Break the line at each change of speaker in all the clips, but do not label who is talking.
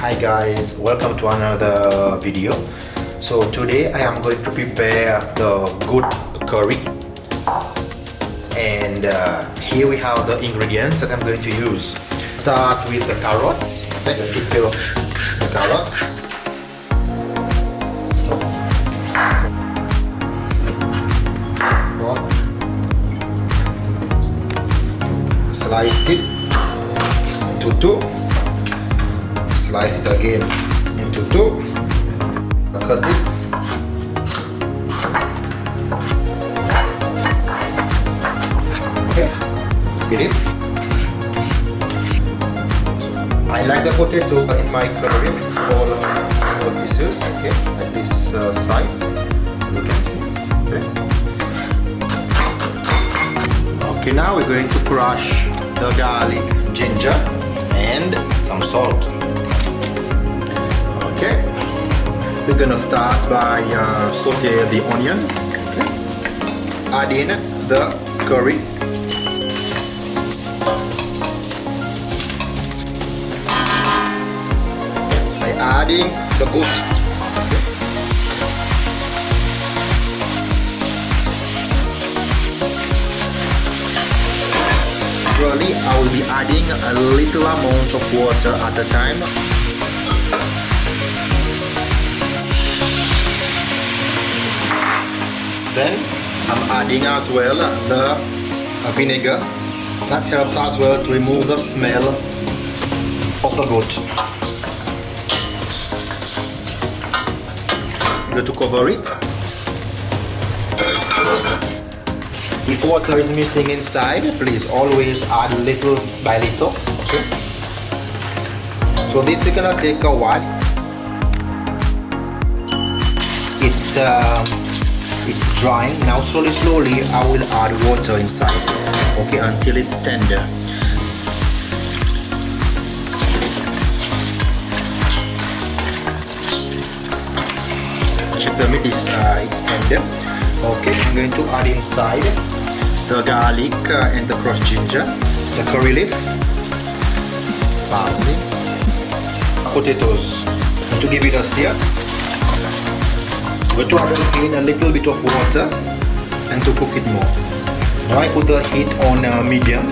Hi guys, welcome to another video. So today I am going to prepare the goat curry, and here we have the ingredients that I'm going to use. Start with the carrots. Okay, to peel the carrot. Slice it into two. Slice it again into two. Cut it. Okay, get it. I like the potato in my curry. It's all pieces. Okay, like this size. You can see. Okay. Okay, now we're going to crush the garlic, ginger, and some salt. Okay, we're gonna start by saute the onion. Okay. Add in the curry. By adding the goat. Okay. Usually I will be adding a little amount of water at a time. Then I'm adding as well the vinegar. That helps as well to remove the smell of the goat. I'm going to cover it. If water is missing inside, please always add little by little. Okay. So this is gonna take a while. It's drying now. Slowly I will add water inside. Okay, until it's tender. Check the meat is it's tender. Okay, I'm going to add inside the garlic and the crushed ginger, the curry leaf, parsley, potatoes. And to give it a stir, we're going to add in a little bit of water and to cook it more. Now I put the heat on medium.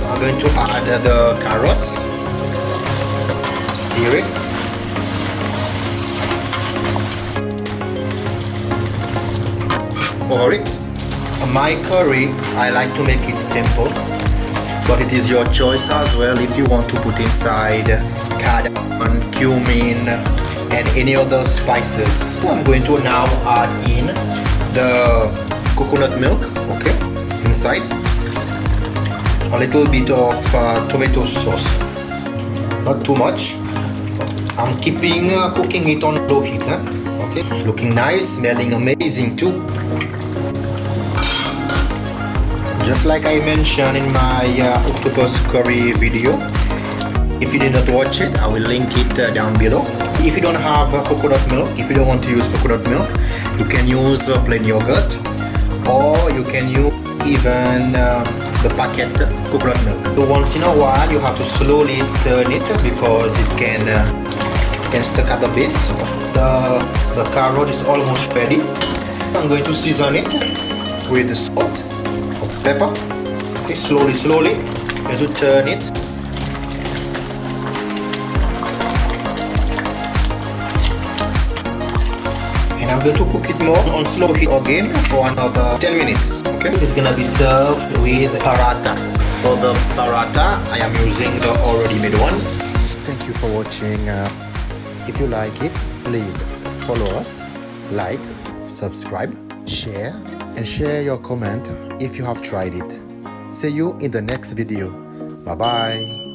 I'm going to add the carrots, stir it. For it. My curry, I like to make it simple, but it is your choice as well if you want to put inside cardamom, cumin, and any other spices. So I'm going to now add in the coconut milk, okay, inside a little bit of tomato sauce, not too much. I'm keeping cooking it on low heat, okay, looking nice, smelling amazing too. Just like I mentioned in my octopus curry video. If you did not watch it, I will link it down below. If you don't have coconut milk, if you don't want to use coconut milk, you can use plain yogurt, or you can use even the packet coconut milk. So once in a while you have to slowly turn it because it can stuck at the base. The carrot is almost ready. I'm going to season it with salt, pepper. Okay, slowly you have to turn it. And I'm going to cook it more on slow heat again for another 10 minutes. Okay, this is gonna be served with paratha. For the paratha, I am using the already made one. Thank you for watching. If you like it, please follow us, like, subscribe, share, and share your comment if you have tried it. See you in the next video. Bye bye.